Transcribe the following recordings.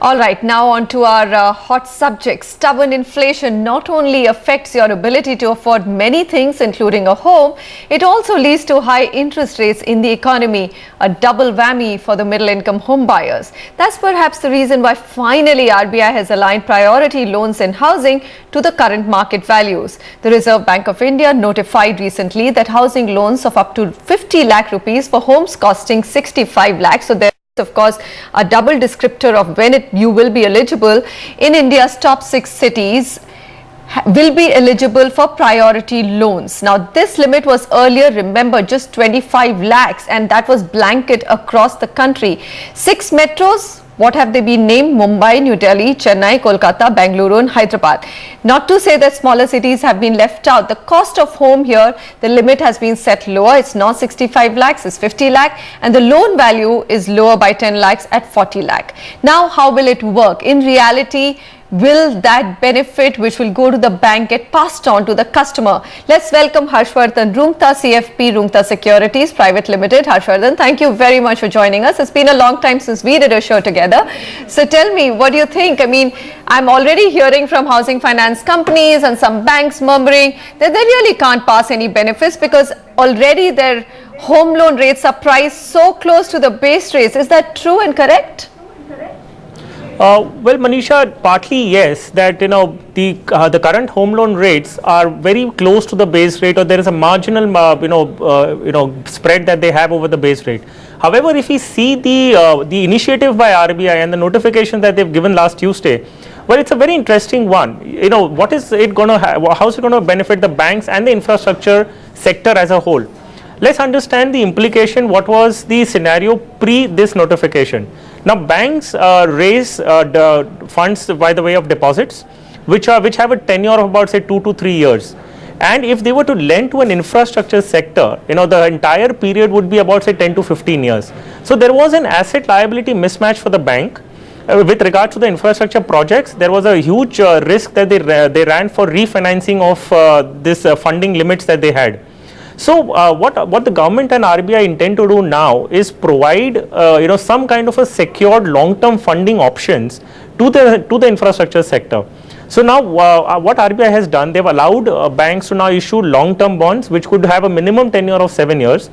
All right, now on to our hot subject. Stubborn inflation not only affects your ability to afford many things, including a home, it also leads to high interest rates in the economy, a double whammy for the middle-income home buyers. That's perhaps the reason why finally RBI has aligned priority loans in housing to the current market values. The Reserve Bank of India notified recently that housing loans of up to 50 lakh rupees for homes costing 65 lakhs. So there of course a double descriptor of when you will be eligible. In India's top 6 cities will be eligible for priority loans. Now this limit was earlier, remember, just 25 lakhs, and that was blanket across the country. 6 metros, what have they been named? Mumbai, New Delhi, Chennai, Kolkata, Bengaluru and Hyderabad. Not to say that smaller cities have been left out. The cost of home here, the limit has been set lower. It's not 65 lakhs, it's 50 lakh, and the loan value is lower by 10 lakhs at 40 lakh. Now how will it work? In reality, will that benefit which will go to the bank get passed on to the customer? Let's welcome Harshvardhan Rungta, CFP Rungta Securities Private Limited. Harshvardhan, thank you very much for joining us. It's been a long time since we did a show together. So tell me, what do you think? I mean, I'm already hearing from housing finance companies and some banks murmuring that they really can't pass any benefits because already their home loan rates are priced so close to the base rates. Is that true and correct? Well, Manisha, partly yes, that the current home loan rates are very close to the base rate, or there is a marginal spread that they have over the base rate. However, if we see the initiative by RBI and the notification that they've given last Tuesday, well, it's a very interesting one. What is it going to have? How is it going to benefit the banks and the infrastructure sector as a whole? Let's understand the implication. What was the scenario pre this notification? Now, banks raise the funds by the way of deposits, which have a tenure of about say 2 to 3 years. And if they were to lend to an infrastructure sector, the entire period would be about say 10 to 15 years. So there was an asset liability mismatch for the bank. With regard to the infrastructure projects, there was a huge risk that they ran for refinancing of this funding limits that they had. So what the government and RBI intend to do now is provide some kind of a secured long-term funding options to the infrastructure sector. So now what RBI has done, they've allowed banks to now issue long-term bonds which could have a minimum tenure of 7 years,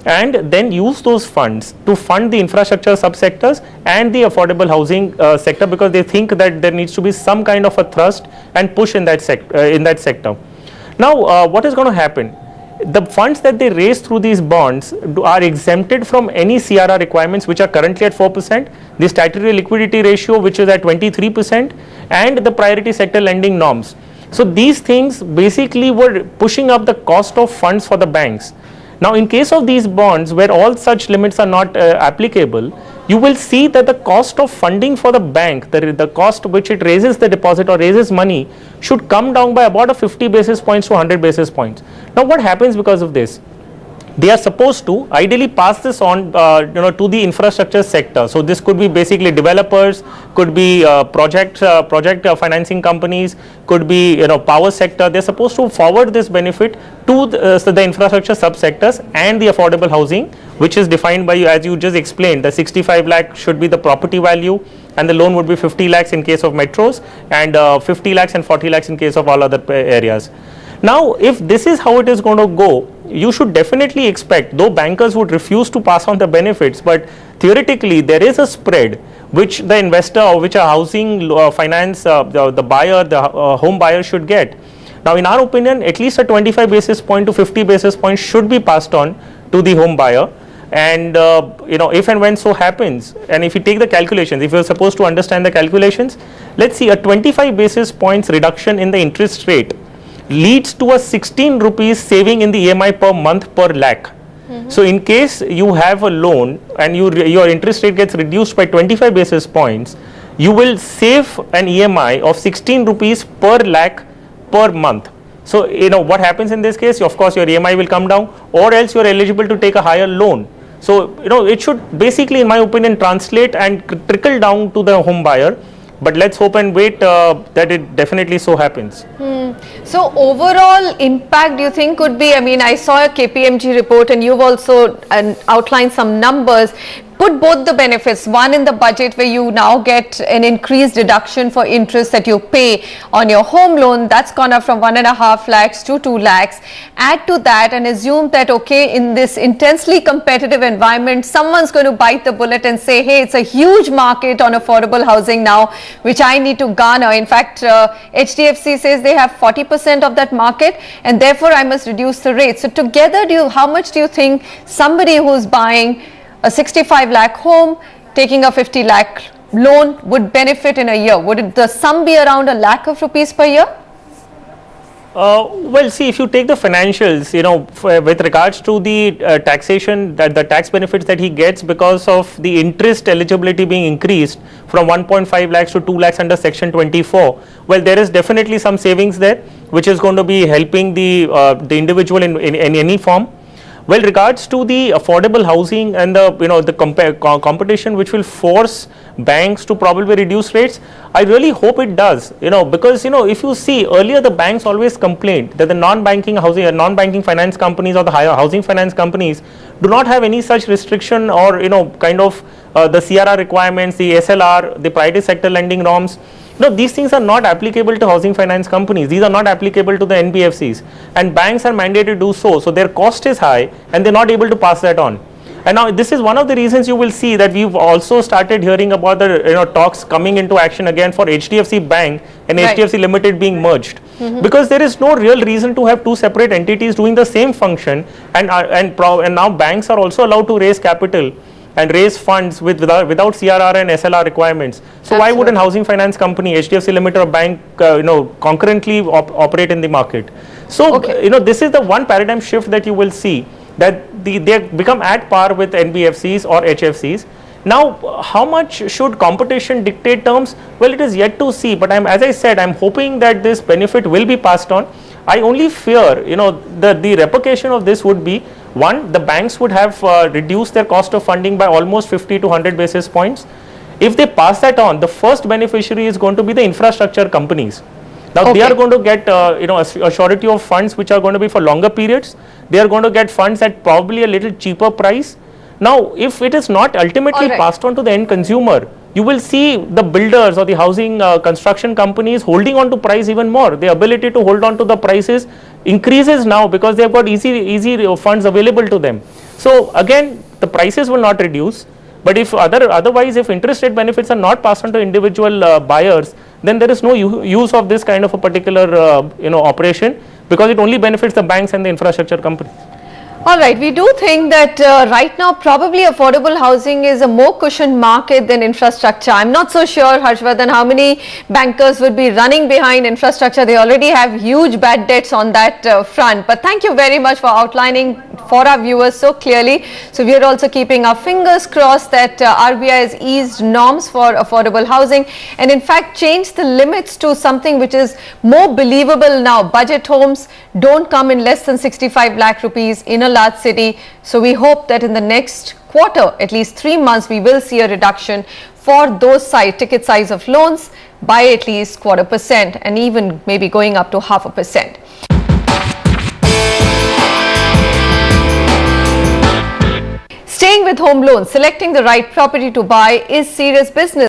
and then use those funds to fund the infrastructure subsectors and the affordable housing sector, because they think that there needs to be some kind of a thrust and push in that sector. Now what is going to happen? The funds that they raise through these bonds are exempted from any CRR requirements, which are currently at 4%, the statutory liquidity ratio, which is at 23%, and the priority sector lending norms. So these things basically were pushing up the cost of funds for the banks. Now, in case of these bonds where all such limits are not applicable, you will see that the cost of funding for the bank, the cost which it raises the deposit or raises money, should come down by about 50 basis points to 100 basis points. Now, what happens because of this? They are supposed to ideally pass this on to the infrastructure sector. So this could be basically developers, could be project financing companies, could be power sector. They're supposed to forward this benefit to the infrastructure subsectors and the affordable housing, which is defined by, as you just explained, the 65 lakh should be the property value, and the loan would be 50 lakhs in case of metros, and 50 lakhs and 40 lakhs in case of all other areas. Now, if this is how it is going to go, you should definitely expect, though bankers would refuse to pass on the benefits, but theoretically there is a spread which the investor or which a housing finance, the buyer, the home buyer should get. Now, in our opinion, at least a 25 basis point to 50 basis points should be passed on to the home buyer. And if and when so happens, and if you take the calculations, if you're supposed to understand the calculations, let's see, a 25 basis points reduction in the interest rate leads to a 16 rupees saving in the EMI per month per lakh. So in case you have a loan and your interest rate gets reduced by 25 basis points, you will save an EMI of 16 rupees per lakh per month. So what happens in this case? Of course, your EMI will come down, or else you are eligible to take a higher loan. So it should basically, in my opinion, translate and trickle down to the home buyer. But let's hope and wait that it definitely so happens. So overall impact, do you think could be, I mean, I saw a KPMG report and you've also outlined some numbers. put both the benefits, one in the budget where you now get an increased deduction for interest that you pay on your home loan, that's gone up from 1.5 lakhs to 2 lakhs. Add to that and assume that, okay, in this intensely competitive environment, someone's going to bite the bullet and say, hey, it's a huge market on affordable housing now, which I need to garner. In fact, HDFC says they have 40% of that market, and therefore I must reduce the rate. So together, how much do you think somebody who's buying a 65 lakh home, taking a 50 lakh loan would benefit in a year? Would the sum be around ₹1 lakh per year? Well, see, if you take the financials, with regards to the taxation, that the tax benefits that he gets because of the interest eligibility being increased from 1.5 lakhs to 2 lakhs under section 24, well, there is definitely some savings there, which is going to be helping the individual in any form. Well, regards to the affordable housing and the competition which will force banks to probably reduce rates, I really hope it does, because if you see earlier, the banks always complained that the non-banking housing, non-banking finance companies or the higher housing finance companies do not have any such restriction or the CRR requirements, the SLR, the private sector lending norms. No, these things are not applicable to housing finance companies. These are not applicable to the NBFCs, and banks are mandated to do so. So their cost is high, and they're not able to pass that on. And now this is one of the reasons you will see that we've also started hearing about the talks coming into action again for HDFC Bank and right. HDFC Limited being merged, because there is no real reason to have two separate entities doing the same function, and now banks are also allowed to raise capital and raise funds without CRR and SLR requirements. So Absolutely. Why would a housing finance company, HDFC Limited or bank, concurrently operate in the market? So, okay. This is the one paradigm shift that you will see, that they become at par with NBFCs or HFCs. Now, how much should competition dictate terms? Well, it is yet to see, but as I said, I'm hoping that this benefit will be passed on. I only fear, the repercussion of this would be, one, the banks would have reduced their cost of funding by almost 50 to 100 basis points. If they pass that on, the first beneficiary is going to be the infrastructure companies. Now, okay. They are going to get, a surety of funds which are going to be for longer periods. They are going to get funds at probably a little cheaper price. Now, if it is not ultimately passed on to the end consumer, you will see the builders or the housing construction companies holding on to price even more. The ability to hold on to the prices increases now because they have got easy funds available to them. So again, the prices will not reduce, but if otherwise if interest rate benefits are not passed on to individual buyers, then there is no use of this kind of a particular operation, because it only benefits the banks and the infrastructure companies. All right, we do think that right now probably affordable housing is a more cushioned market than infrastructure. I'm not so sure, Harshvardhan, how many bankers would be running behind infrastructure. They already have huge bad debts on that front. But thank you very much for outlining for our viewers so clearly. So we are also keeping our fingers crossed that RBI has eased norms for affordable housing and in fact changed the limits to something which is more believable now. Budget homes don't come in less than 65 lakh rupees in a large city. So we hope that in the next quarter, at least 3 months, we will see a reduction for those ticket size of loans by at least 0.25% and even maybe going up to 0.5%. Staying with home loans, selecting the right property to buy is serious business.